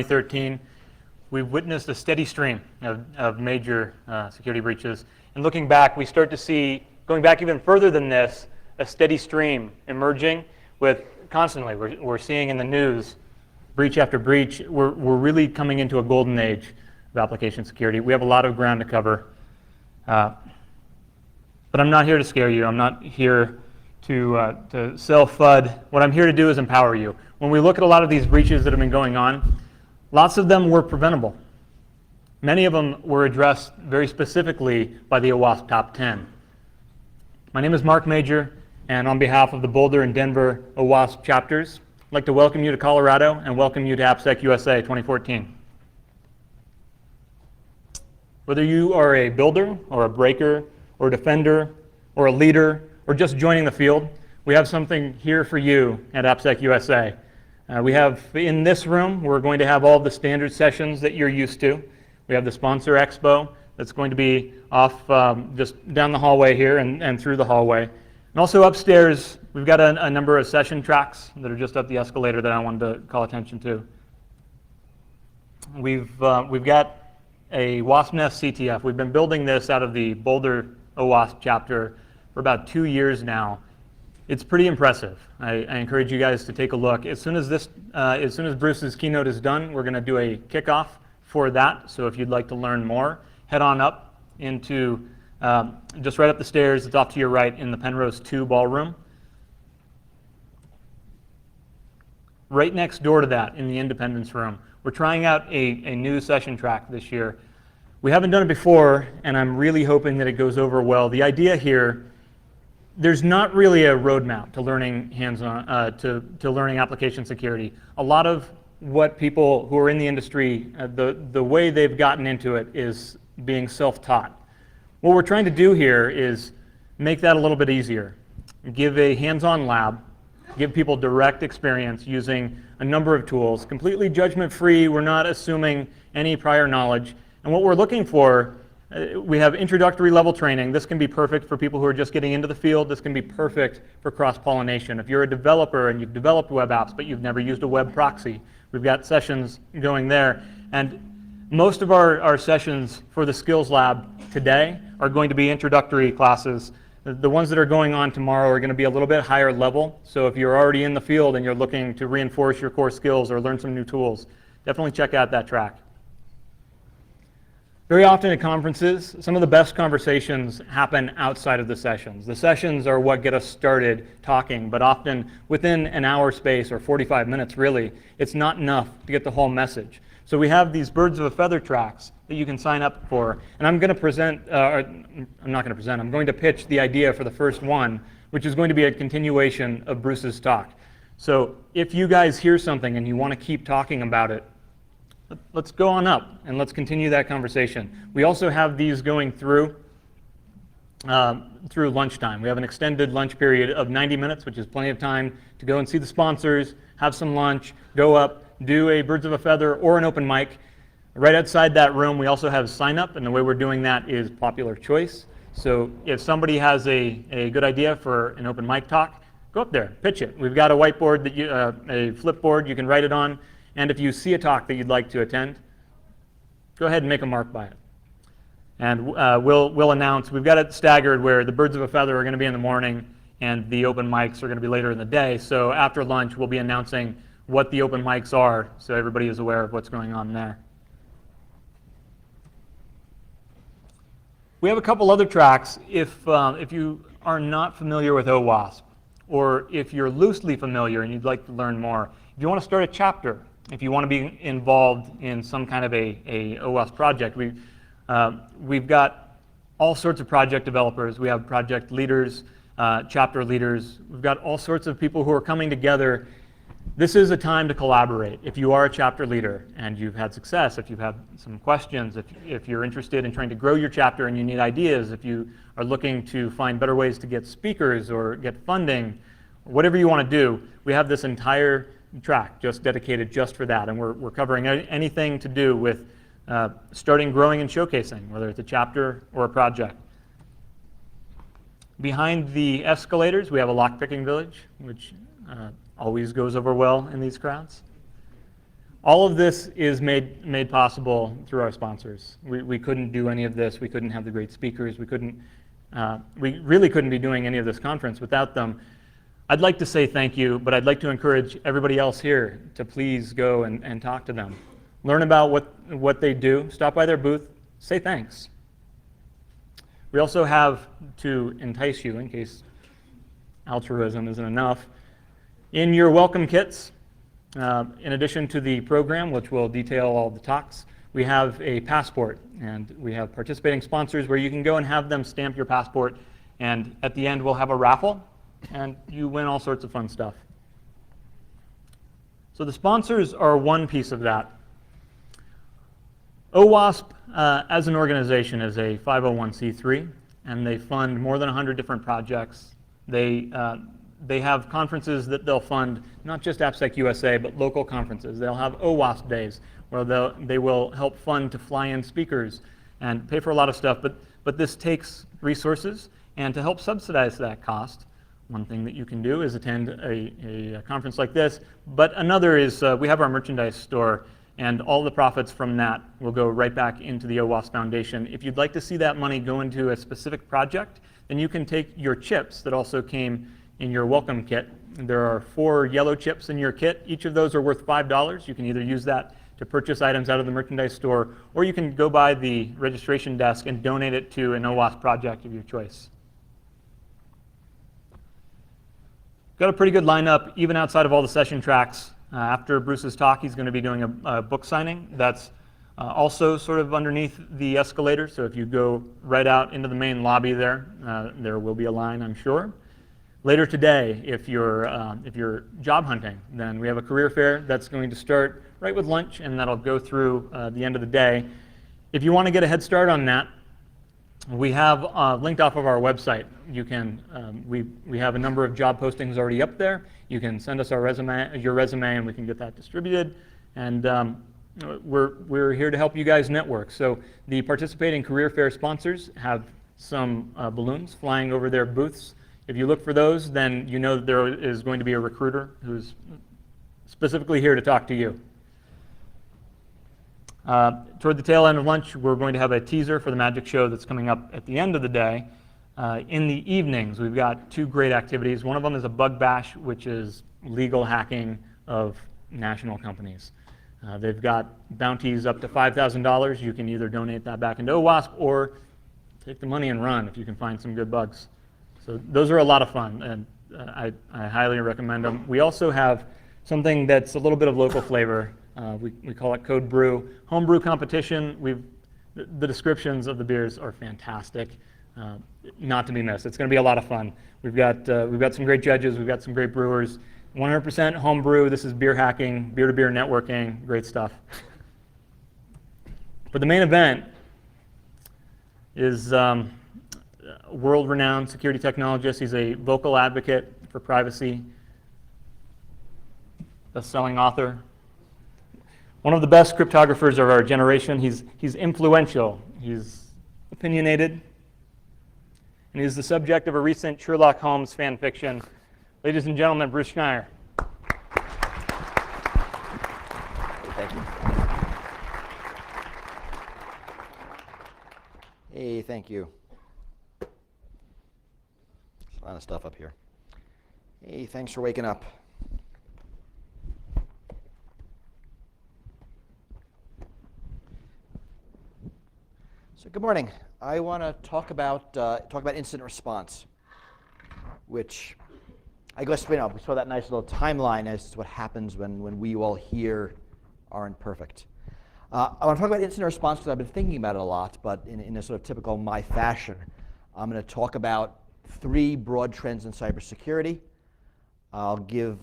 2013, we've witnessed a steady stream of major security breaches. And looking back, we start to see, going back even further than this, a steady stream emerging with constantly. We're seeing in the news, breach after breach. We're really coming into a golden age of application security. We have a lot of ground to cover. But I'm not here to scare you. I'm not here to sell FUD. What I'm here to do is empower you. When we look at a lot of these breaches that have been going on, lots of them were preventable. Many of them were addressed very specifically by the OWASP Top 10. My name is Mark Major, and on behalf of the Boulder and Denver OWASP chapters, I'd like to welcome you to Colorado and welcome you to AppSecUSA 2014. Whether you are a builder or a breaker or a defender or a leader or just joining the field, we have something here for you at AppSecUSA. We have in this room, we're going to have all the standard sessions that you're used to. We have the sponsor expo that's going to be off just down the hallway here and through the hallway. And also upstairs, we've got a number of session tracks that are just up the escalator that I wanted to call attention to. We've got a WASP Nest CTF. We've been building this out of the Boulder OWASP chapter for about 2 years now. It's pretty impressive. I encourage you guys to take a look. As soon as Bruce's keynote is done, we're going to do a kickoff for that. So if you'd like to learn more, head on up into just right up the stairs. It's off to your right in the Penrose 2 ballroom. Right next door to that, in the Independence room, we're trying out a new session track this year. We haven't done it before, and I'm really hoping that it goes over well. The idea here, there's not really a roadmap to learning hands-on, to learning application security. A lot of what people who are in the industry, the way they've gotten into it is being self-taught. What we're trying to do here is make that a little bit easier. Give a hands-on lab, give people direct experience using a number of tools, completely judgment-free. We're not assuming any prior knowledge. And what we're looking for, we have introductory level training. This can be perfect for people who are just getting into the field. This can be perfect for cross-pollination. If you're a developer and you've developed web apps but you've never used a web proxy, we've got sessions going there. And most of our sessions for the Skills Lab today are going to be introductory classes. The ones that are going on tomorrow are going to be a little bit higher level. So if you're already in the field and you're looking to reinforce your core skills or learn some new tools, definitely check out that track. Very often at conferences, some of the best conversations happen outside of the sessions. The sessions are what get us started talking, but often within an hour space or 45 minutes really, it's not enough to get the whole message. So we have these birds of a feather tracks that you can sign up for. And I'm going to present, I'm not going to present, I'm going to pitch the idea for the first one, which is going to be a continuation of Bruce's talk. So if you guys hear something and you want to keep talking about it, let's go on up and let's continue that conversation. We also have these going through lunchtime. We have an extended lunch period of 90 minutes, which is plenty of time to go and see the sponsors, have some lunch, go up, do a birds of a feather or an open mic. Right outside that room, we also have sign up, and the way we're doing that is popular choice. So if somebody has a good idea for an open mic talk, go up there, pitch it. We've got a whiteboard, that a flipboard you can write it on. And if you see a talk that you'd like to attend, go ahead and make a mark by it. And we'll announce, we've got it staggered where the birds of a feather are going to be in the morning and the open mics are going to be later in the day. So after lunch, we'll be announcing what the open mics are so everybody is aware of what's going on there. We have a couple other tracks. If you are not familiar with OWASP, or if you're loosely familiar and you'd like to learn more, if you want to start a chapter, if you want to be involved in some kind of a OWASP project, we've got all sorts of project developers. We have project leaders, chapter leaders. We've got all sorts of people who are coming together. This is a time to collaborate. If you are a chapter leader and you've had success, if you've had some questions, if you're interested in trying to grow your chapter and you need ideas, if you are looking to find better ways to get speakers or get funding, whatever you want to do, we have this entire track just dedicated just for that. And we're covering anything to do with starting, growing, and showcasing, whether it's a chapter or a project. Behind the escalators, we have a lockpicking village, which always goes over well in these crowds. All of this is made possible through our sponsors. We couldn't do any of this. We couldn't have the great speakers. We really couldn't be doing any of this conference without them. I'd like to say thank you, but I'd like to encourage everybody else here to please go and talk to them. Learn about what they do. Stop by their booth. Say thanks. We also have, to entice you, in case altruism isn't enough, in your welcome kits, in addition to the program, which will detail all the talks, we have a passport, and we have participating sponsors where you can go and have them stamp your passport, and at the end we'll have a raffle, and you win all sorts of fun stuff. So the sponsors are one piece of that. OWASP, as an organization, is a 501c3, and they fund more than 100 different projects. They have conferences that they'll fund, not just AppSecUSA, but local conferences. They'll have OWASP days, where they will help fund to fly in speakers and pay for a lot of stuff, but this takes resources, and to help subsidize that cost, one thing that you can do is attend a conference like this, but another is we have our merchandise store, and all the profits from that will go right back into the OWASP Foundation. If you'd like to see that money go into a specific project, then you can take your chips that also came in your welcome kit. There are 4 yellow chips in your kit. Each of those are worth $5. You can either use that to purchase items out of the merchandise store, or you can go by the registration desk and donate it to an OWASP project of your choice. Got a pretty good lineup, even outside of all the session tracks. After Bruce's talk, he's going to be doing a book signing. That's also sort of underneath the escalator, so if you go right out into the main lobby there, there will be a line, I'm sure. Later today, if you're job hunting, then we have a career fair that's going to start right with lunch, and that'll go through the end of the day. If you want to get a head start on that, we have linked off of our website. You can we have a number of job postings already up there. You can send us your resume, and we can get that distributed. And we're here to help you guys network. So the participating career fair sponsors have some balloons flying over their booths. If you look for those, then you know that there is going to be a recruiter who's specifically here to talk to you. Toward the tail end of lunch, we're going to have a teaser for the magic show that's coming up at the end of the day. In the evenings, we've got 2 great activities. One of them is a bug bash, which is legal hacking of national companies. They've got bounties up to $5,000. You can either donate that back into OWASP or take the money and run if you can find some good bugs. So those are a lot of fun, and I highly recommend them. We also have something that's a little bit of local flavor. We call it Code Brew. Homebrew competition. The descriptions of the beers are fantastic. Not to be missed. It's going to be a lot of fun. We've got some great judges. We've got some great brewers. 100% homebrew. This is beer hacking, beer-to-beer networking. Great stuff. But the main event is world-renowned security technologist. He's a vocal advocate for privacy, best-selling author. One of the best cryptographers of our generation. He's influential. He's opinionated. And he's the subject of a recent Sherlock Holmes fan fiction. Ladies and gentlemen, Bruce Schneier. Thank you. Hey, thank you. There's a lot of stuff up here. Hey, thanks for waking up. So good morning. I want to talk about incident response, which I guess we saw that nice little timeline as to what happens when we all here aren't perfect. I want to talk about incident response because I've been thinking about it a lot, but in a sort of typical my fashion. I'm going to talk about 3 broad trends in cybersecurity. I'll give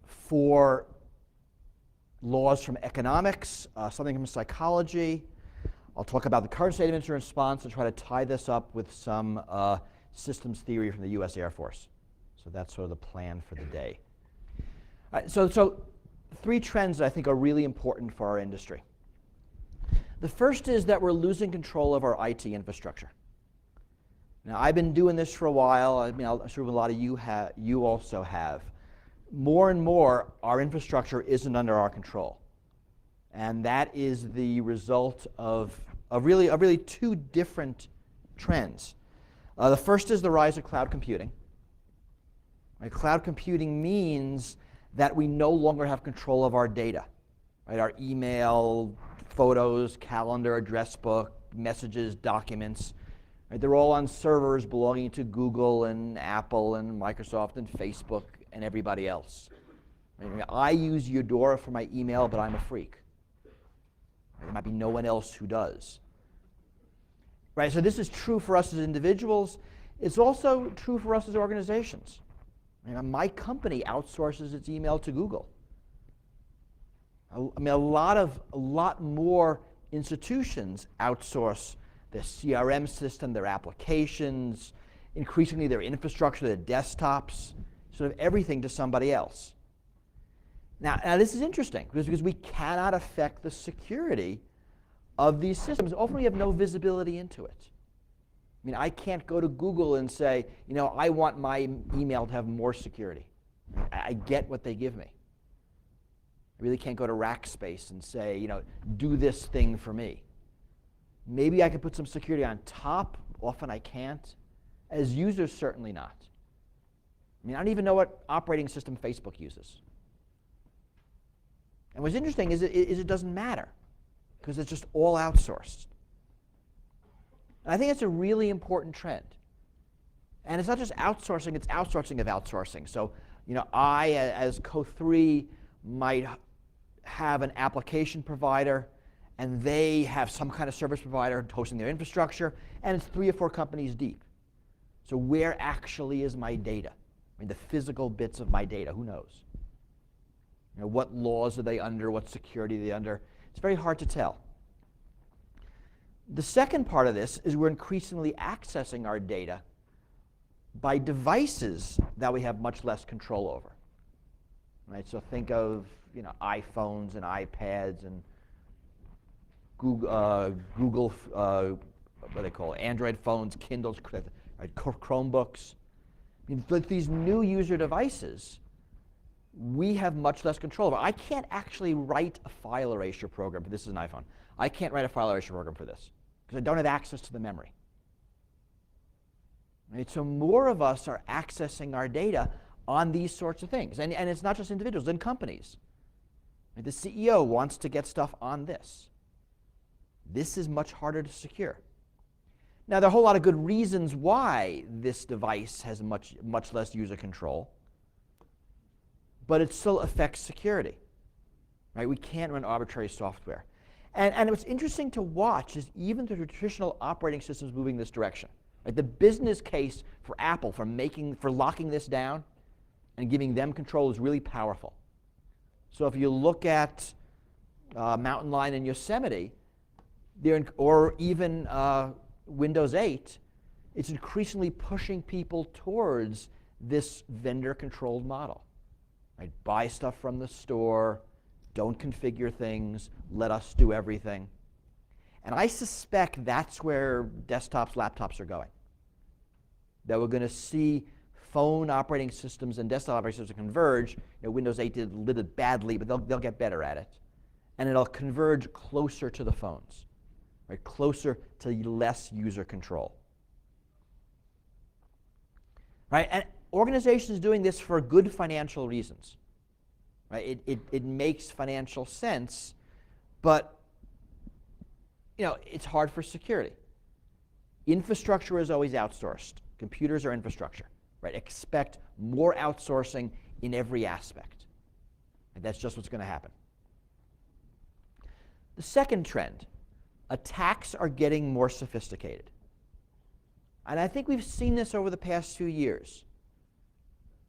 4 laws from economics, something from psychology. I'll talk about the current state of incident response and try to tie this up with some systems theory from the US Air Force. So that's sort of the plan for the day. All right, so 3 trends that I think are really important for our industry. The first is that we're losing control of our IT infrastructure. Now, I've been doing this for a while. I mean, I'm sure a lot of you also have. More and more, our infrastructure isn't under our control. And that is the result of really two different trends. The first is the rise of cloud computing. Right? Cloud computing means that we no longer have control of our data. Right? Our email, photos, calendar, address book, messages, documents. Right? They're all on servers belonging to Google and Apple and Microsoft and Facebook and everybody else. Right? I use Eudora for my email, but I'm a freak. There might be no one else who does. Right? So this is true for us as individuals. It's also true for us as organizations. My company outsources its email to Google. I mean, a lot more institutions outsource their CRM system, their applications, increasingly their infrastructure, their desktops, sort of everything to somebody else. Now this is interesting because we cannot affect the security of these systems. Often we have no visibility into it. I mean, I can't go to Google and say, I want my email to have more security. I get what they give me. I really can't go to Rackspace and say, do this thing for me. Maybe I could put some security on top. Often I can't. As users, certainly not. I mean, I don't even know what operating system Facebook uses. And what's interesting is it doesn't matter because it's just all outsourced. And I think it's a really important trend. And it's not just outsourcing, it's outsourcing of outsourcing. So, I, as Co3, might have an application provider, and they have some kind of service provider hosting their infrastructure, and it's 3 or 4 companies deep. So where actually is my data? I mean, the physical bits of my data, who knows? What laws are they under? What security are they under? It's very hard to tell. The second part of this is we're increasingly accessing our data by devices that we have much less control over. Right? So think of iPhones and iPads and Google what do they call it? Android phones, Kindles, right? Chromebooks. I mean, with these new user devices, we have much less control over. I can't actually write a file erasure program. This is an iPhone. I can't write a file erasure program for this because I don't have access to the memory. Right? So more of us are accessing our data on these sorts of things. And it's not just individuals, and companies. Right? The CEO wants to get stuff on this. This is much harder to secure. Now, there are a whole lot of good reasons why this device has much less user control, but it still affects security. Right? We can't run arbitrary software. And what's interesting to watch is even the traditional operating systems moving this direction. Right? The business case for Apple for locking this down and giving them control is really powerful. So if you look at Mountain Lion and Yosemite, or even Windows 8, it's increasingly pushing people towards this vendor-controlled model. Right? Buy stuff from the store, don't configure things, let us do everything. And I suspect that's where desktops, laptops are going. That we're going to see phone operating systems and desktop operating systems converge. Windows 8 did a little bit badly, but they'll get better at it. And it'll converge closer to the phones, right? Closer to less user control. Right? And organizations doing this for good financial reasons. Right? It makes financial sense, but it's hard for security. Infrastructure is always outsourced. Computers are infrastructure. Right? Expect more outsourcing in every aspect. And that's just what's going to happen. The second trend, attacks are getting more sophisticated. And I think we've seen this over the past few years.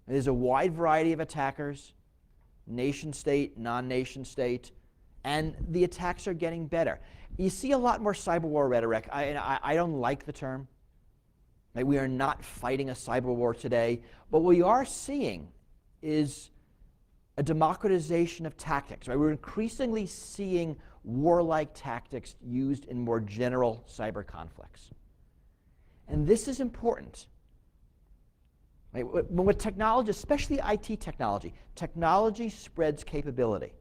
There's a wide variety of attackers, nation state, non-nation state, and the attacks are getting better. You see a lot more cyber war rhetoric. I don't like the term. Right? We are not fighting a cyber war today, but what we are seeing is a democratization of tactics. Right? We're increasingly seeing warlike tactics used in more general cyber conflicts. And this is important. Right? With technology, especially IT technology, technology spreads capability.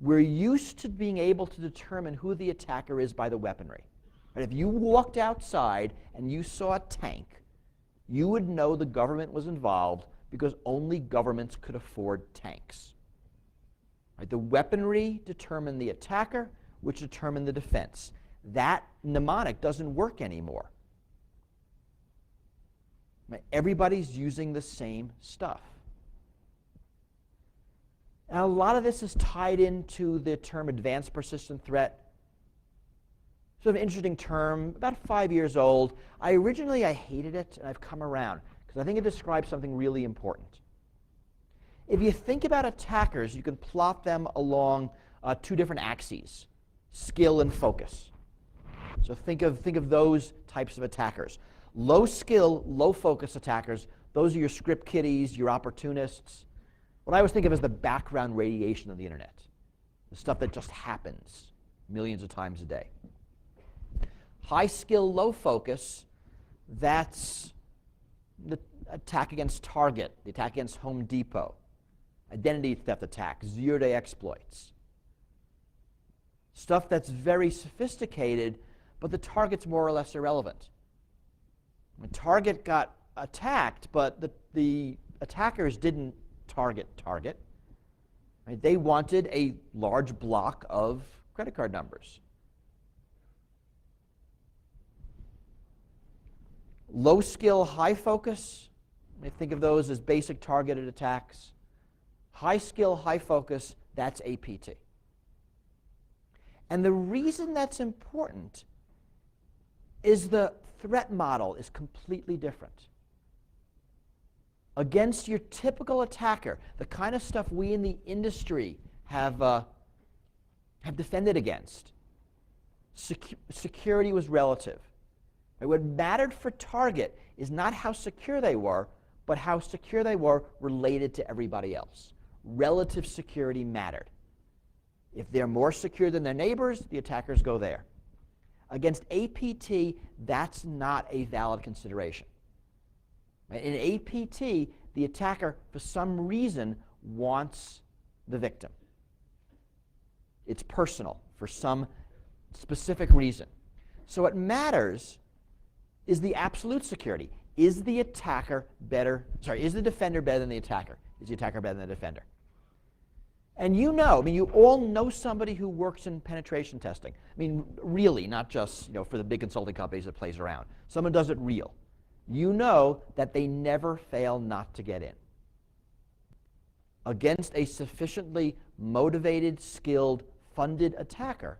We're used to being able to determine who the attacker is by the weaponry. Right? If you walked outside and you saw a tank, you would know the government was involved because only governments could afford tanks. Right? The weaponry determined the attacker, which determined the defense. That mnemonic doesn't work anymore. Right? Everybody's using the same stuff. And a lot of this is tied into the term advanced persistent threat. Sort of an interesting term, about 5 years old. Originally I hated it, and I've come around, because I think it describes something really important. If you think about attackers, you can plot them along two different axes, skill and focus. So think of those types of attackers. Low skill, low focus attackers, those are your script kiddies, your opportunists. What I always think of as the background radiation of the internet, the stuff that just happens millions of times a day. High skill, low focus, that's the attack against Target, the attack against Home Depot, identity theft attacks, zero-day exploits. Stuff that's very sophisticated, but the target's more or less irrelevant. When Target got attacked, but the attackers didn't target. Right? They wanted a large block of credit card numbers. Low skill, high focus, think of those as basic targeted attacks. High skill, high focus, that's APT. And the reason that's important is the threat model is completely different. Against your typical attacker, the kind of stuff we in the industry have defended against, security was relative. Right? What mattered for Target is not how secure they were, but how secure they were related to everybody else. Relative security mattered. If they're more secure than their neighbors, the attackers go there. Against APT, that's not a valid consideration. In APT, the attacker, for some reason, wants the victim. It's personal for some specific reason. So what matters is the absolute security. Is the defender better than the attacker? Is the attacker better than the defender? And you all know somebody who works in penetration testing. Really, not just for the big consulting companies that plays around. Someone does it real. You know that they never fail not to get in. Against a sufficiently motivated, skilled, funded attacker,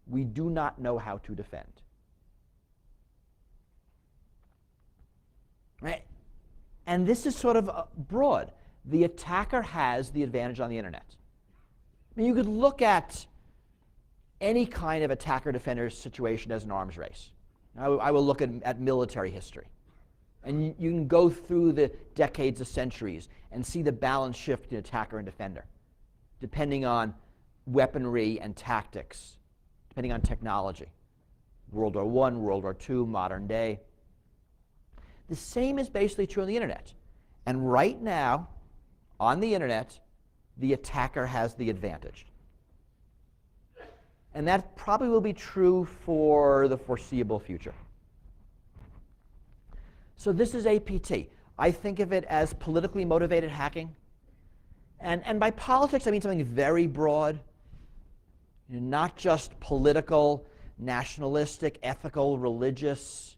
we do not know how to defend. Right? And this is sort of broad. The attacker has the advantage on the internet. You could look at any kind of attacker-defender situation as an arms race. I will look at military history. And you can go through the decades of centuries and see the balance shift between attacker and defender, depending on weaponry and tactics, depending on technology. World War I, World War II, modern day. The same is basically true on the internet. And right now, on the internet, the attacker has the advantage. And that probably will be true for the foreseeable future. So this is APT. I think of it as politically motivated hacking. And by politics, I mean something very broad. Not just political, nationalistic, ethical, religious,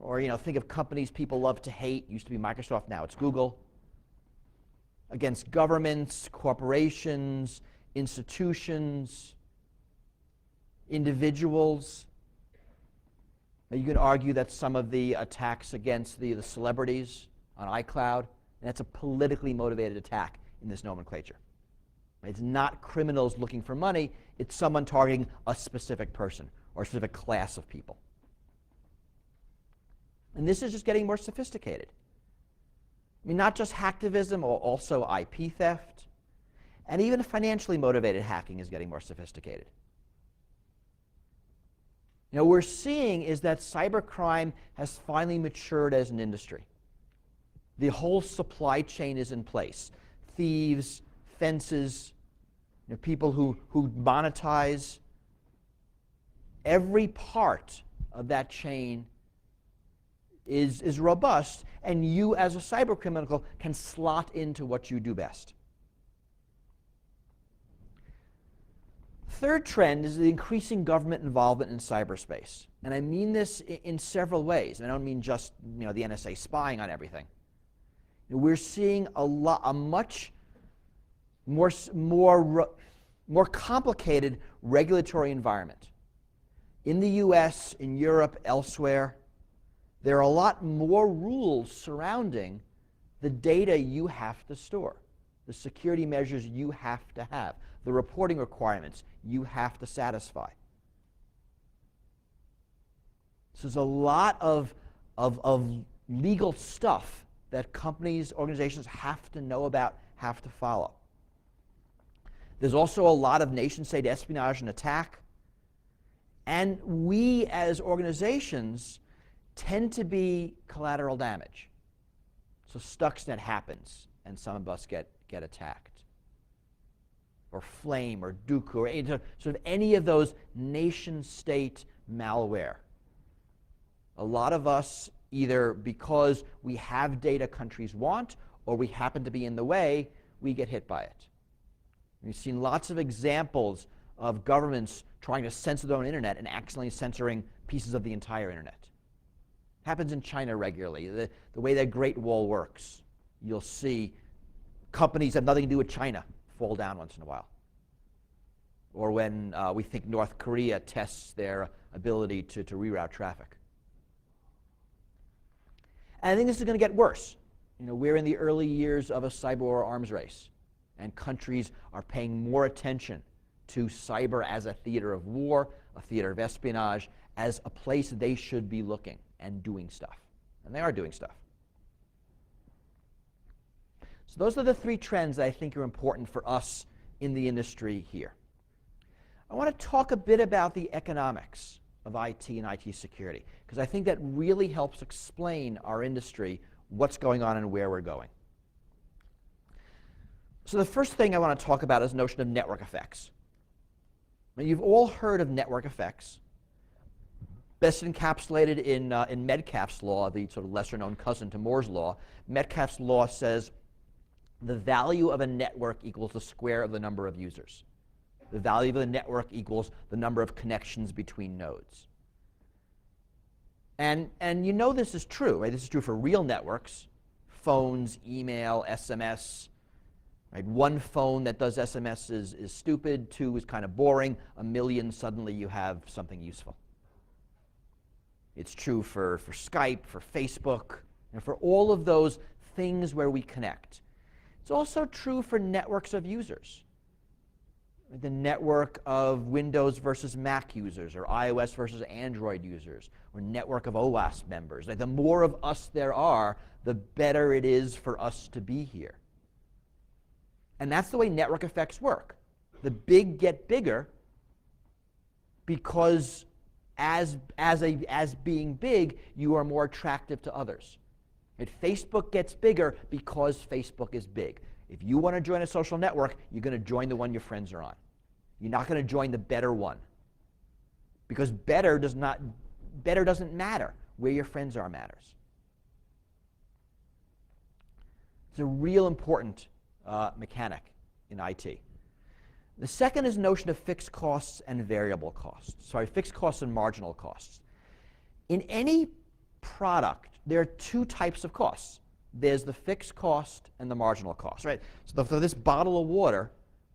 or think of companies people love to hate. Used to be Microsoft, now it's Google. Against governments, corporations, institutions, individuals. Now you can argue that some of the attacks against the celebrities on iCloud, that's a politically motivated attack in this nomenclature. It's not criminals looking for money, it's someone targeting a specific person or a specific class of people. And this is just getting more sophisticated. Not just hacktivism, or also IP theft, and even financially motivated hacking is getting more sophisticated. What we're seeing is that cybercrime has finally matured as an industry. The whole supply chain is in place. Thieves, fences, people who monetize. Every part of that chain is robust, and you as a cyber criminal can slot into what you do best. Third trend is the increasing government involvement in cyberspace. And I mean this in several ways. I don't mean just the NSA spying on everything. We're seeing a much more complicated regulatory environment. In the US, in Europe, elsewhere, there are a lot more rules surrounding the data you have to store, the security measures you have to have, the reporting requirements you have to satisfy. So there's a lot of legal stuff that companies, organizations have to know about, have to follow. There's also a lot of nation-state espionage and attack. And we as organizations tend to be collateral damage. So Stuxnet happens and some of us get attacked. Or Flame or Dooku or sort of any of those nation-state malware. A lot of us, either because we have data countries want or we happen to be in the way, we get hit by it. We've seen lots of examples of governments trying to censor their own internet and accidentally censoring pieces of the entire internet. Happens in China regularly. The way that Great Wall works, you'll see companies that have nothing to do with China fall down once in a while. Or when we think North Korea tests their ability to reroute traffic. And I think this is going to get worse. We're in the early years of a cyber war arms race, and countries are paying more attention to cyber as a theater of war, a theater of espionage, as a place they should be looking and doing stuff. And they are doing stuff. So those are the three trends that I think are important for us in the industry here. I want to talk a bit about the economics of IT and IT security, because I think that really helps explain our industry, what's going on and where we're going. So the first thing I want to talk about is the notion of network effects. Now, you've all heard of network effects, best encapsulated in Metcalfe's law, the sort of lesser-known cousin to Moore's law. Metcalfe's law says the value of a network equals the square of the number of users. The value of the network equals the number of connections between nodes. And this is true, right? This is true for real networks, phones, email, SMS. Right? One phone that does SMS is stupid, 2 is kind of boring, 1 million, suddenly you have something useful. It's true for Skype, for Facebook, and for all of those things where we connect. It's also true for networks of users. The network of Windows versus Mac users, or iOS versus Android users, or network of OWASP members. The more of us there are, the better it is for us to be here. And that's the way network effects work. The big get bigger because as being big, you are more attractive to others. And Facebook gets bigger because Facebook is big. If you want to join a social network, you're going to join the one your friends are on. You're not going to join the better one. Because better doesn't matter. Where your friends are matters. It's a real important mechanic in IT. The second is the notion of fixed costs and variable costs. Sorry, fixed costs and marginal costs. In any product, there are two types of costs. There's the fixed cost and the marginal cost, right? So for this bottle of water,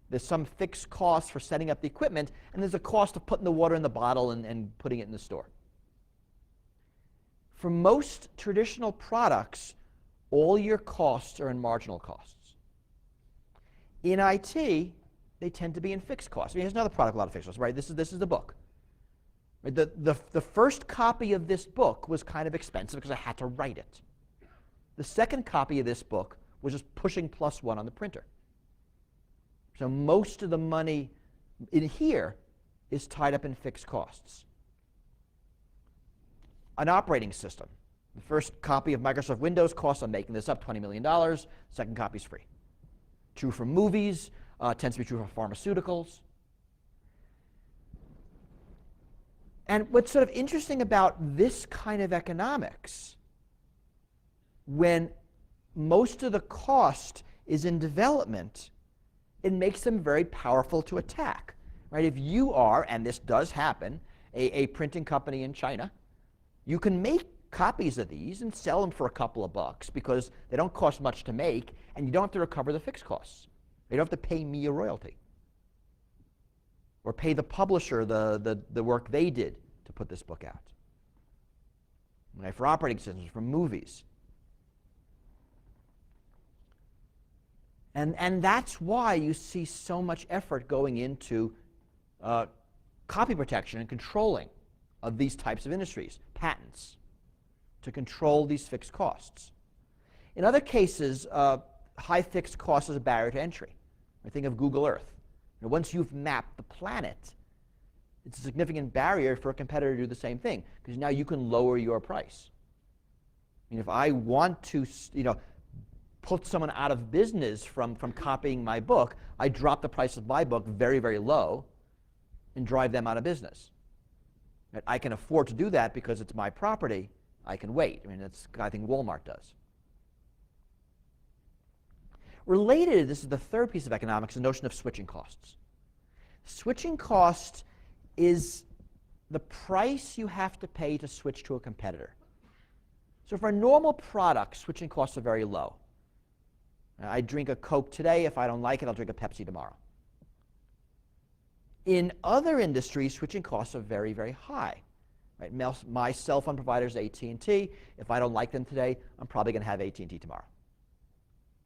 there's some fixed cost for setting up the equipment, and there's a cost of putting the water in the bottle and putting it in the store. For most traditional products, all your costs are in marginal costs. In IT, they tend to be in fixed costs. I mean, here's another product with a lot of fixed costs, right? This is the book. Right? The first copy of this book was kind of expensive because I had to write it. The second copy of this book was just pushing +1 on the printer. So most of the money in here is tied up in fixed costs. An operating system. The first copy of Microsoft Windows costs, I'm making this up, $20 million. Second copy is free. True for movies, tends to be true for pharmaceuticals. And what's sort of interesting about this kind of economics, when most of the cost is in development, it makes them very powerful to attack. Right? If you are, and this does happen, a printing company in China, you can make copies of these and sell them for a couple of bucks because they don't cost much to make, and you don't have to recover the fixed costs. You don't have to pay me a royalty or pay the publisher the work they did to put this book out. Right? For operating systems, for movies. And that's why you see so much effort going into copy protection and controlling of these types of industries, patents, to control these fixed costs. In other cases, high fixed cost is a barrier to entry. I think of Google Earth. Now, once you've mapped the planet, it's a significant barrier for a competitor to do the same thing, because now you can lower your price. I mean, if I want to, put someone out of business from copying my book, I drop the price of my book very, very low and drive them out of business. Right? I can afford to do that because it's my property. I can wait. I mean, that's I think Walmart does. Related, this is the third piece of economics, the notion of switching costs. Switching cost is the price you have to pay to switch to a competitor. So for a normal product, switching costs are very low. I drink a Coke today. If I don't like it, I'll drink a Pepsi tomorrow. In other industries, switching costs are very, very high. Right? My cell phone provider is AT&T. If I don't like them today, I'm probably going to have AT&T tomorrow.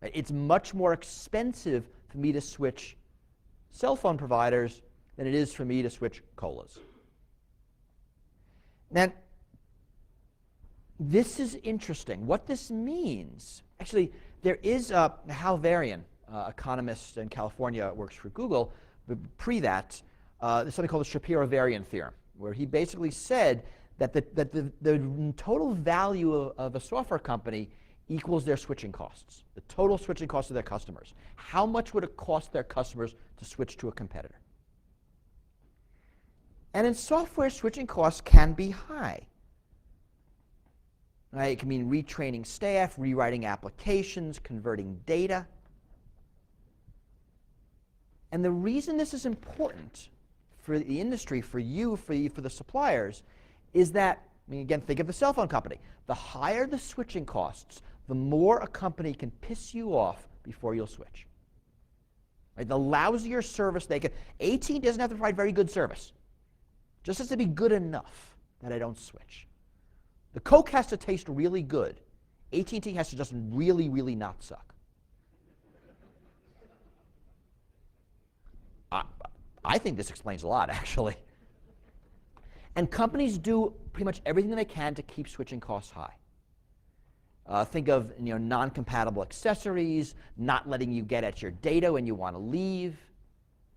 Right? It's much more expensive for me to switch cell phone providers than it is for me to switch colas. Now, this is interesting. What this means, actually, there is Hal Varian, economist in California, works for Google. But pre that, there's something called the Shapiro-Varian theorem, where he basically said that the total value of a software company equals their switching costs, the total switching costs of their customers. How much would it cost their customers to switch to a competitor? And in software, switching costs can be high. Right? It can mean retraining staff, rewriting applications, converting data. And the reason this is important for the industry, for you, for the suppliers, is that, I mean, again, think of the cell phone company. The higher the switching costs, the more a company can piss you off before you'll switch. Right? The lousier service they can. AT&T doesn't have to provide very good service. Just has to be good enough that I don't switch. The Coke has to taste really good. AT&T has to just really, really not suck. I think this explains a lot, actually. And companies do pretty much everything they can to keep switching costs high. Think of non-compatible accessories, not letting you get at your data when you want to leave,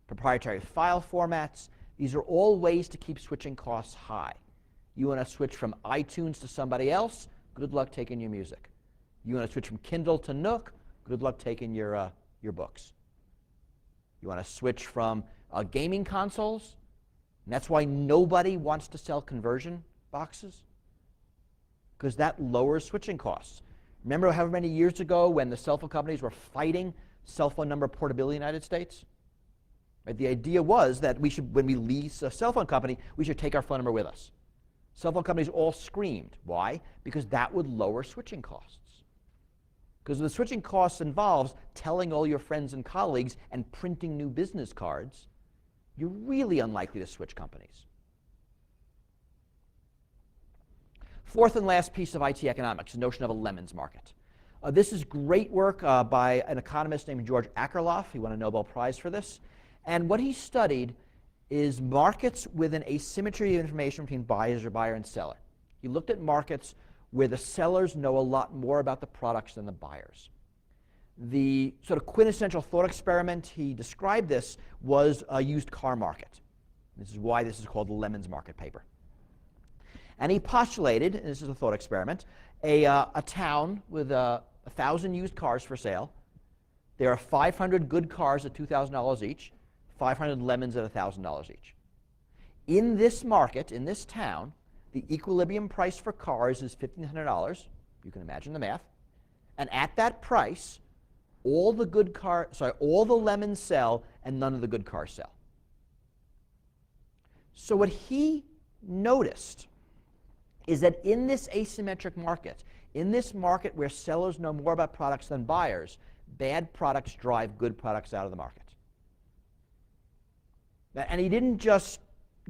proprietary file formats. These are all ways to keep switching costs high. You want to switch from iTunes to somebody else, good luck taking your music. You want to switch from Kindle to Nook, good luck taking your books. You want to switch from gaming consoles, and that's why nobody wants to sell conversion boxes, because that lowers switching costs. Remember however many years ago when the cell phone companies were fighting cell phone number portability in the United States? Right? The idea was that we should, when we lease a cell phone company, we should take our phone number with us. Cell phone companies all screamed. Why? Because that would lower switching costs. Because the switching costs involves telling all your friends and colleagues and printing new business cards, you're really unlikely to switch companies. Fourth and last piece of IT economics, the notion of a lemons market. This is great work by an economist named George Akerlof. He won a Nobel Prize for this. And what he studied is markets with an asymmetry of information between buyer and seller. He looked at markets where the sellers know a lot more about the products than the buyers. The sort of quintessential thought experiment, he described this, was a used car market. This is why this is called the lemons market paper. And he postulated, and this is a thought experiment, a town with 1,000 used cars for sale, There are 500 good cars at $2,000 each, 500 lemons at $1,000 each. In this market, in this town, the equilibrium price for cars is $1,500. You can imagine the math. And at that price, all the lemons sell and none of the good cars sell. So what he noticed is that in this asymmetric market, in this market where sellers know more about products than buyers, bad products drive good products out of the market. And he didn't just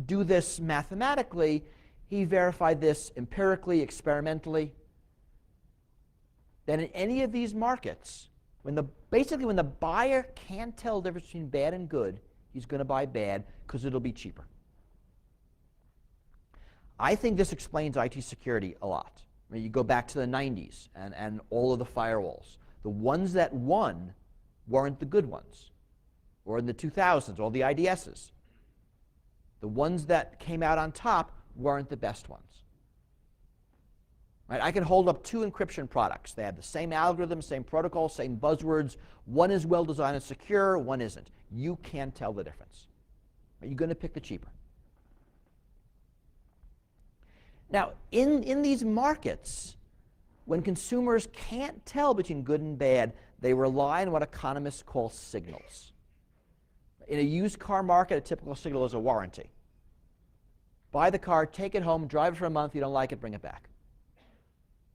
do this mathematically, he verified this empirically, experimentally. That in any of these markets, basically when the buyer can't tell the difference between bad and good, he's going to buy bad because it'll be cheaper. I think this explains IT security a lot. I mean, you go back to the 90s and all of the firewalls. The ones that won weren't the good ones. Or in the 2000s, all the IDSs. The ones that came out on top weren't the best ones. Right? I can hold up two encryption products. They have the same algorithm, same protocol, same buzzwords. One is well designed and secure, one isn't. You can't tell the difference. Right? You're going to pick the cheaper. Now, in these markets, when consumers can't tell between good and bad, they rely on what economists call signals. In a used car market, a typical signal is a warranty. Buy the car, take it home, drive it for a month. You don't like it, bring it back.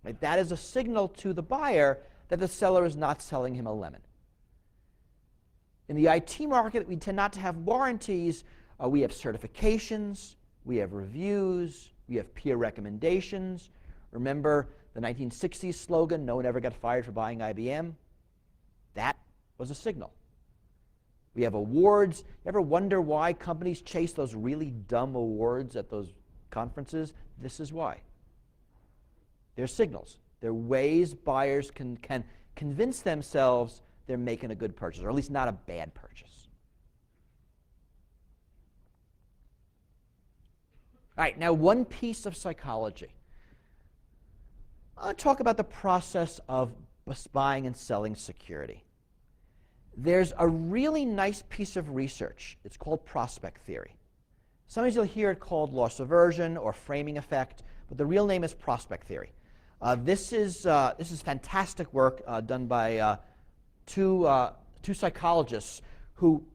Right? That is a signal to the buyer that the seller is not selling him a lemon. In the IT market, we tend not to have warranties. We have certifications, we have reviews, we have peer recommendations. Remember the 1960s slogan, no one ever got fired for buying IBM? That was a signal. We have awards. You ever wonder why companies chase those really dumb awards at those conferences? This is why. They're signals. They're ways buyers can convince themselves they're making a good purchase, or at least not a bad purchase. All right, now one piece of psychology. I'll talk about the process of buying and selling security. There's a really nice piece of research. It's called prospect theory. Sometimes you'll hear it called loss aversion or framing effect, but the real name is prospect theory. This is fantastic work done by two psychologists who,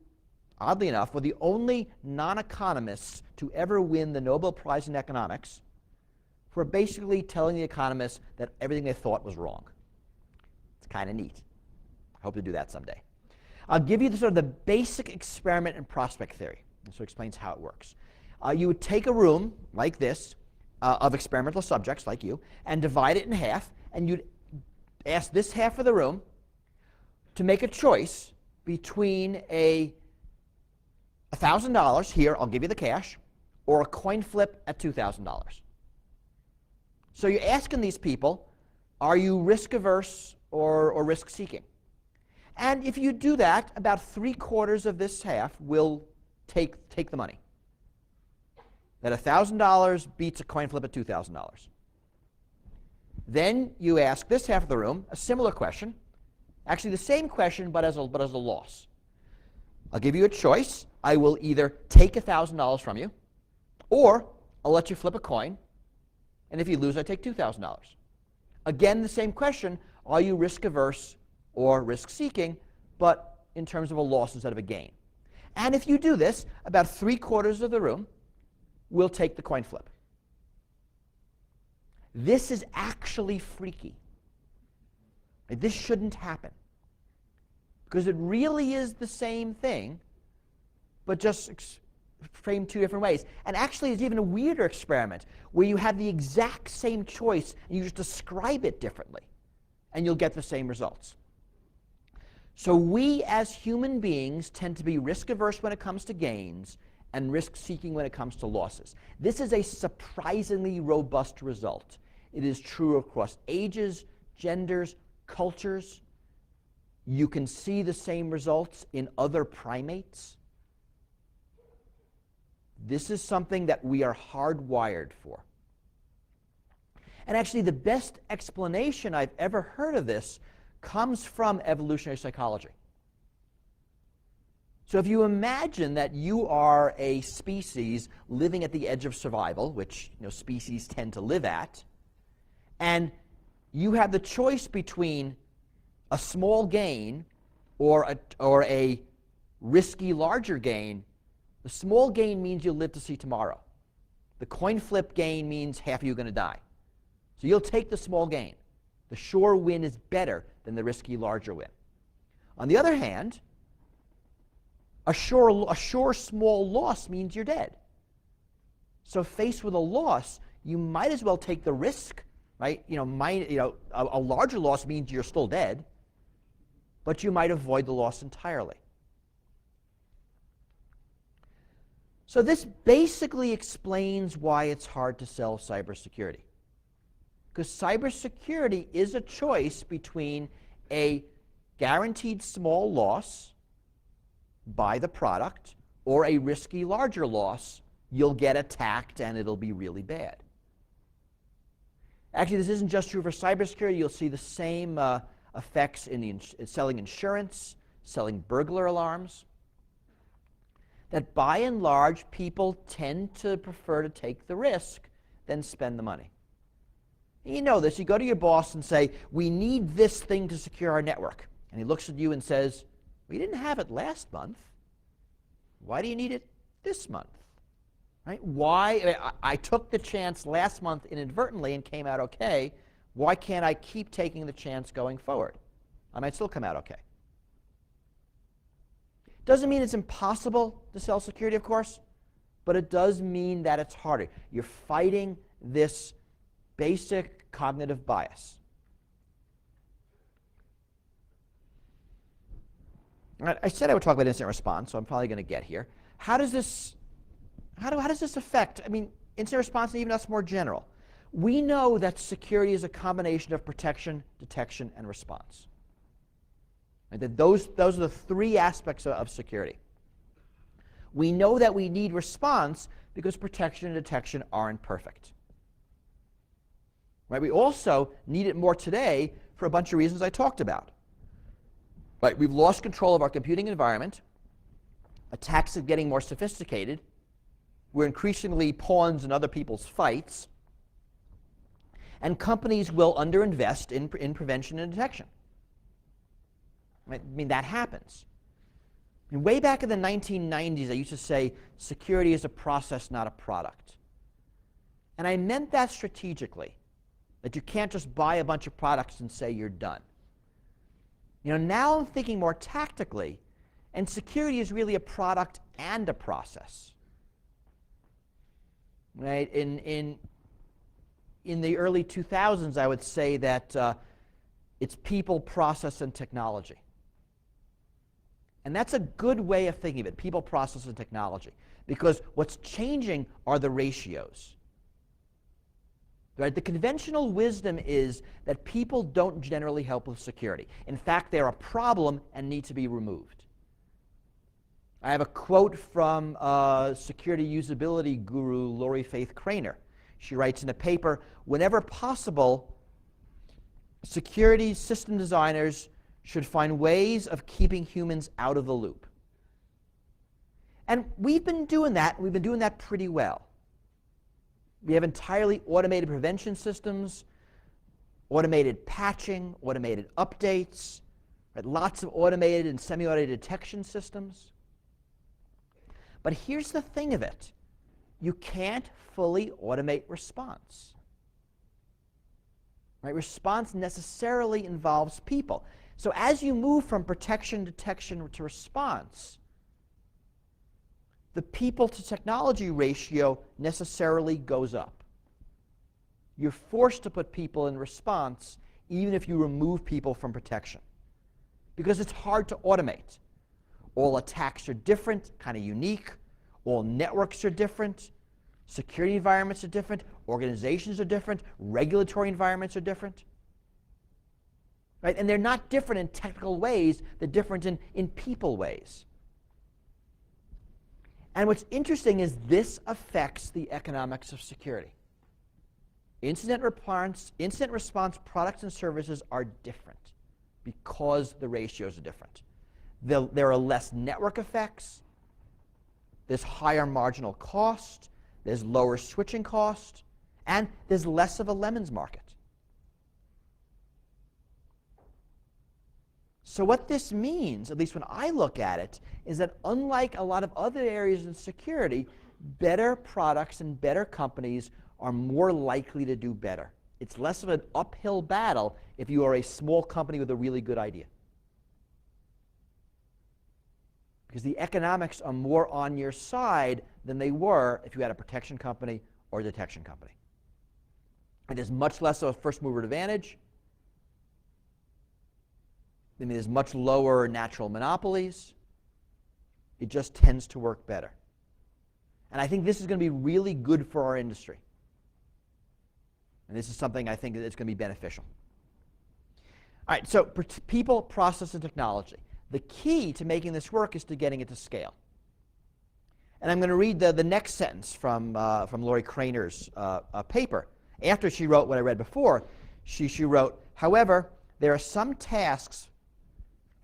oddly enough, were the only non-economists to ever win the Nobel Prize in economics for basically telling the economists that everything they thought was wrong. It's kind of neat. I hope to do that someday. I'll give you the basic experiment in prospect theory. This explains how it works. You would take a room like this of experimental subjects like you and divide it in half, and you'd ask this half of the room to make a choice between $1,000, here, I'll give you the cash, or a coin flip at $2,000. So you're asking these people, are you risk averse or risk seeking? And if you do that, about 3/4 of this half will take the money. That $1,000 beats a coin flip at $2,000. Then you ask this half of the room a similar question, actually the same question but as a loss. I'll give you a choice. I will either take $1,000 from you, or I'll let you flip a coin, and if you lose, I take $2,000. Again, the same question, are you risk averse or risk seeking, but in terms of a loss instead of a gain? And if you do this, about 3/4 of the room will take the coin flip. This is actually freaky. This shouldn't happen, because it really is the same thing, but just framed two different ways. And actually, it's even a weirder experiment where you have the exact same choice and you just describe it differently, and you'll get the same results. So we as human beings tend to be risk averse when it comes to gains and risk seeking when it comes to losses. This is a surprisingly robust result. It is true across ages, genders, cultures. You can see the same results in other primates. This is something that we are hardwired for. And actually, the best explanation I've ever heard of this comes from evolutionary psychology. So if you imagine that you are a species living at the edge of survival, which species tend to live at, and you have the choice between a small gain or a risky larger gain, the small gain means you'll live to see tomorrow. The coin flip gain means half of you are going to die. So you'll take the small gain. The sure win is better than the risky larger win. On the other hand, a sure small loss means you're dead. So faced with a loss, you might as well take the risk, right? A larger loss means you're still dead, but you might avoid the loss entirely. So this basically explains why it's hard to sell cybersecurity. Because cybersecurity is a choice between a guaranteed small loss by the product or a risky larger loss. You'll get attacked and it'll be really bad. Actually, this isn't just true for cybersecurity. You'll see the same effects in selling insurance, selling burglar alarms. That by and large, people tend to prefer to take the risk than spend the money. And you know this. You go to your boss and say, we need this thing to secure our network. And he looks at you and says, we didn't have it last month. Why do you need it this month? Right? Why? I took the chance last month inadvertently and came out okay. Why can't I keep taking the chance going forward? I might still come out okay. Doesn't mean it's impossible to sell security, of course, but it does mean that it's harder. You're fighting this basic cognitive bias. I said I would talk about incident response, so I'm probably going to get here. How does this affect? I mean, incident response and even that's more general. We know that security is a combination of protection, detection, and response. Right? That those are the three aspects of security. We know that we need response because protection and detection aren't perfect. Right? We also need it more today for a bunch of reasons I talked about. Right? We've lost control of our computing environment. Attacks are getting more sophisticated. We're increasingly pawns in other people's fights. And companies will underinvest in prevention and detection. Right? I mean, that happens. I mean, way back in the 1990s, I used to say security is a process, not a product. And I meant that strategically, that you can't just buy a bunch of products and say you're done. Now I'm thinking more tactically, and security is really a product and a process. Right? In the early 2000s, I would say that it's people, process, and technology. And that's a good way of thinking of it, people, process, and technology. Because what's changing are the ratios. Right? The conventional wisdom is that people don't generally help with security. In fact, they're a problem and need to be removed. I have a quote from security usability guru Lori Faith Craner. She writes in a paper, whenever possible, security system designers should find ways of keeping humans out of the loop. And we've been doing that. We've been doing that pretty well. We have entirely automated prevention systems, automated patching, automated updates, right? Lots of automated and semi-automated detection systems. But here's the thing of it. You can't fully automate response. Right? Response necessarily involves people. So as you move from protection, detection to response, the people to technology ratio necessarily goes up. You're forced to put people in response even if you remove people from protection, because it's hard to automate. All attacks are different, kind of unique. All networks are different. Security environments are different. Organizations are different. Regulatory environments are different. Right? And they're not different in technical ways. They're different in people ways. And what's interesting is this affects the economics of security. Incident response products and services are different because the ratios are different. There are less network effects. There's higher marginal cost. There's lower switching cost. And there's less of a lemons market. So what this means, at least when I look at it, is that unlike a lot of other areas in security, better products and better companies are more likely to do better. It's less of an uphill battle if you are a small company with a really good idea. Because the economics are more on your side than they were if you had a protection company or a detection company. And there's much less of a first mover advantage. I mean, there's much lower natural monopolies. It just tends to work better. And I think this is going to be really good for our industry. And this is something I think that's going to be beneficial. All right, so people, process, and technology. The key to making this work is to getting it to scale. And I'm going to read the next sentence from Lori Craner's paper. After she wrote what I read before, she wrote, however, there are some tasks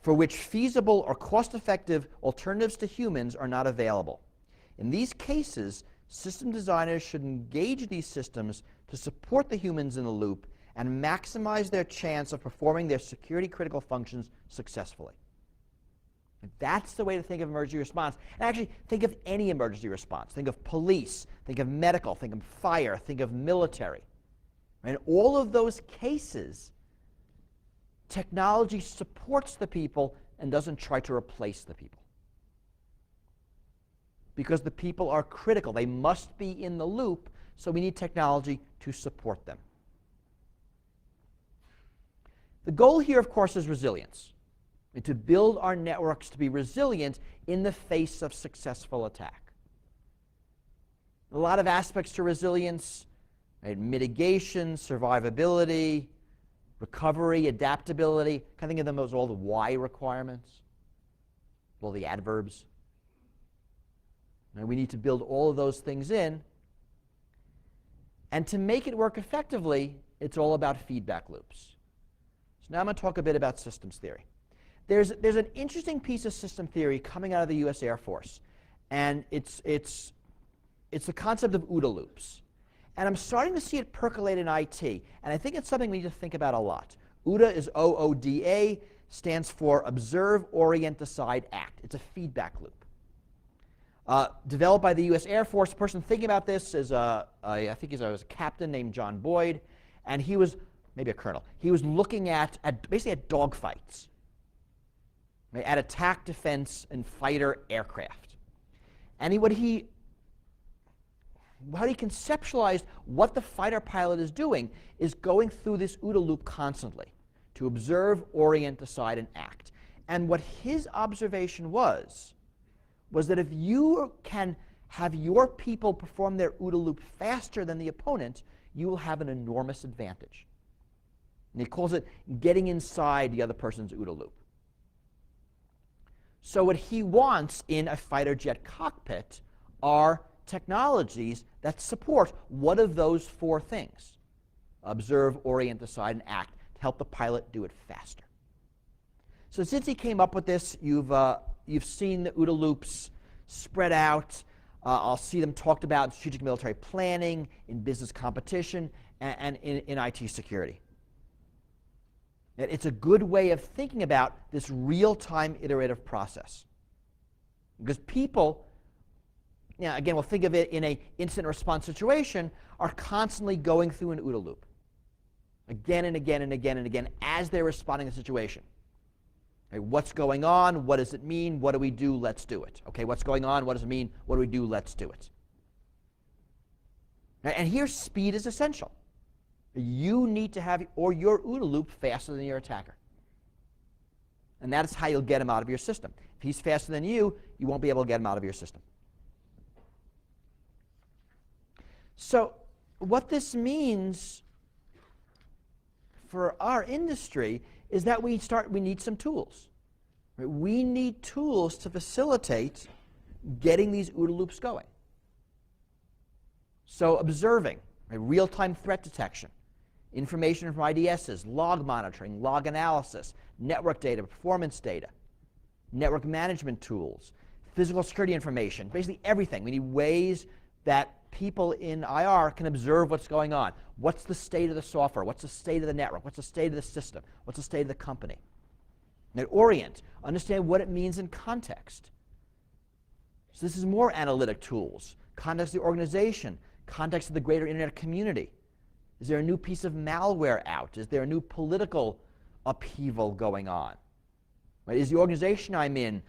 for which feasible or cost-effective alternatives to humans are not available. In these cases, system designers should engage these systems to support the humans in the loop and maximize their chance of performing their security-critical functions successfully. And that's the way to think of emergency response. And actually, think of any emergency response. Think of police, think of medical, think of fire, think of military. In all of those cases, technology supports the people and doesn't try to replace the people. Because the people are critical. They must be in the loop, so we need technology to support them. The goal here, of course, is resilience. And to build our networks to be resilient in the face of successful attack. A lot of aspects to resilience, right? Mitigation, survivability, recovery, adaptability. Kind of think of them as all the Y requirements, all the adverbs. And we need to build all of those things in. And to make it work effectively, it's all about feedback loops. So now I'm going to talk a bit about systems theory. There's an interesting piece of system theory coming out of the US Air Force. And it's the concept of OODA loops. And I'm starting to see it percolate in IT. And I think it's something we need to think about a lot. OODA is OODA, stands for Observe, Orient, Decide, Act. It's a feedback loop. Developed by the US Air Force. The person thinking about this is, I think he was a captain named John Boyd. And he was, maybe a colonel, he was looking at basically at dogfights. Right, at attack, defense, and fighter aircraft. And how he conceptualized what the fighter pilot is doing is going through this OODA loop constantly to observe, orient, decide, and act. And what his observation was that if you can have your people perform their OODA loop faster than the opponent, you will have an enormous advantage. And he calls it getting inside the other person's OODA loop. So what he wants in a fighter jet cockpit are technologies that support one of those four things: observe, orient, decide, and act, to help the pilot do it faster. So since he came up with this, you've seen the OODA loops spread out. I'll see them talked about in strategic military planning, in business competition, and in IT security. It's a good way of thinking about this real-time iterative process. Because people, again, we'll think of it in an incident response situation, are constantly going through an OODA loop. Again and again and again and again as they're responding to the situation. Okay, what's going on? What does it mean? What do we do? Let's do it. Okay, what's going on? What does it mean? What do we do? Let's do it. And here, speed is essential. You need to have your OODA loop faster than your attacker. And that is how you'll get him out of your system. If he's faster than you, you won't be able to get him out of your system. So what this means for our industry is that we need some tools. Right? We need tools to facilitate getting these OODA loops going. So observing, right? Real-time threat detection, information from IDSs, log monitoring, log analysis, network data, performance data. network management tools, physical security information, basically everything. We need ways that people in IR can observe what's going on. What's the state of the software? What's the state of the network? What's the state of the system? What's the state of the company? And orient, understand what it means in context. So this is more analytic tools. Context of the organization, context of the greater internet community. Is there a new piece of malware out? Is there a new political upheaval going on? Right? Is the organization I'm in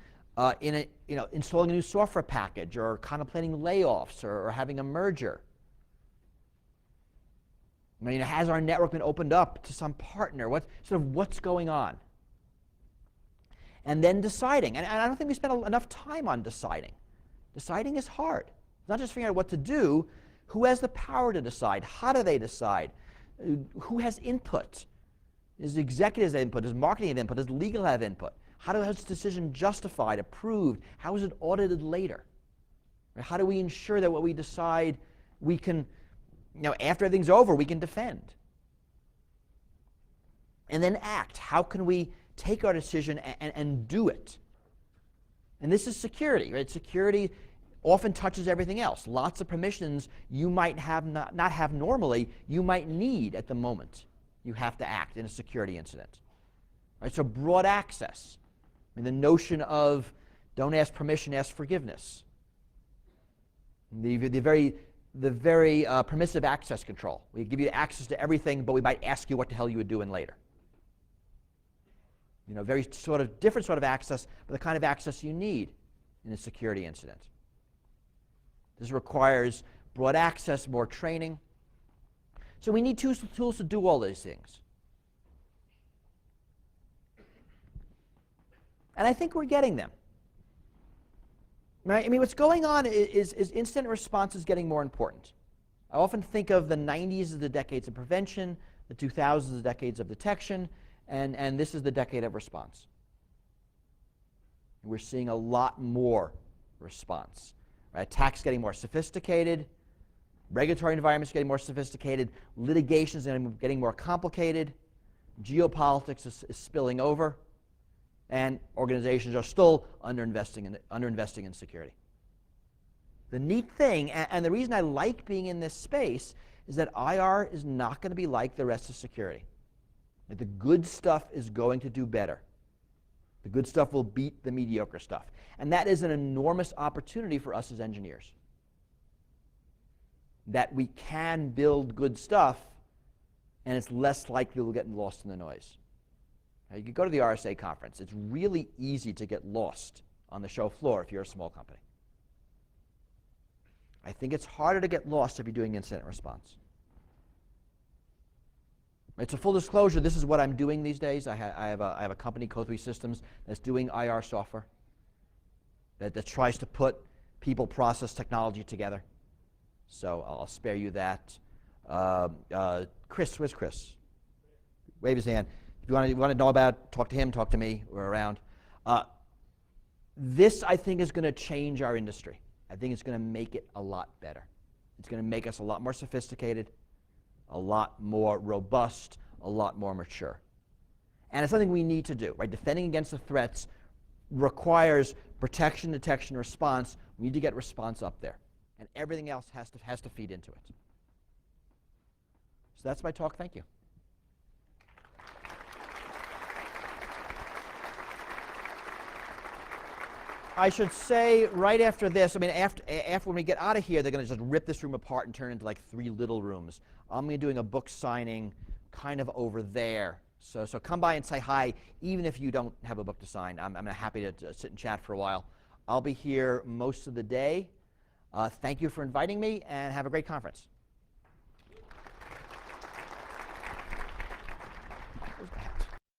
installing a new software package or contemplating layoffs or having a merger? Has our network been opened up to some partner? What's going on? And then deciding. And I don't think we spend enough time on deciding. Deciding is hard. It's not just figuring out what to do. Who has the power to decide? How do they decide? Who has input? Is the executives have input? Does marketing have input? Does legal have input? How is this decision justified, approved? How is it audited later? How do we ensure that what we decide we can, after everything's over, we can defend? And then act. How can we take our decision and do it? And this is security, right? Security often touches everything else. Lots of permissions you might have not have normally, you might need at the moment you have to act in a security incident. Right? So broad access. The notion of don't ask permission, ask forgiveness. The very permissive access control. We give you access to everything, but we might ask you what the hell you were doing later. Very different sort of access, but the kind of access you need in a security incident. This requires broad access, more training. So we need tools to do all these things. And I think we're getting them. Right? What's going on is incident response is getting more important. I often think of the 90s as the decades of prevention, the 2000s as the decades of detection, and this is the decade of response. We're seeing a lot more response. Right? Attacks getting more sophisticated, regulatory environments getting more sophisticated, litigation is getting more complicated, geopolitics is spilling over, and organizations are still underinvesting in security. The neat thing, and the reason I like being in this space, is that IR is not going to be like the rest of security. The good stuff is going to do better. The good stuff will beat the mediocre stuff. And that is an enormous opportunity for us as engineers. That we can build good stuff, and it's less likely we'll get lost in the noise. Now, you can go to the RSA conference. It's really easy to get lost on the show floor if you're a small company. I think it's harder to get lost if you're doing incident response. It's a full disclosure. This is what I'm doing these days. I have a company, Code3 Systems, that's doing IR software that tries to put people, process, technology together. So I'll spare you that. Chris, where's Chris? Wave his hand. If you want to know about, talk to him, talk to me. We're around. This, I think, is going to change our industry. I think it's going to make it a lot better. It's going to make us a lot more sophisticated, a lot more robust, a lot more mature. And it's something we need to do, right? Defending against the threats requires protection, detection, response. We need to get response up there. And everything else has to feed into it. So that's my talk. Thank you. I should say right after this, after when we get out of here, they're going to just rip this room apart and turn it into like 3 little rooms. I'm going to be doing a book signing kind of over there. So come by and say hi, even if you don't have a book to sign. I'm happy to sit and chat for a while. I'll be here most of the day. Thank you for inviting me, and have a great conference.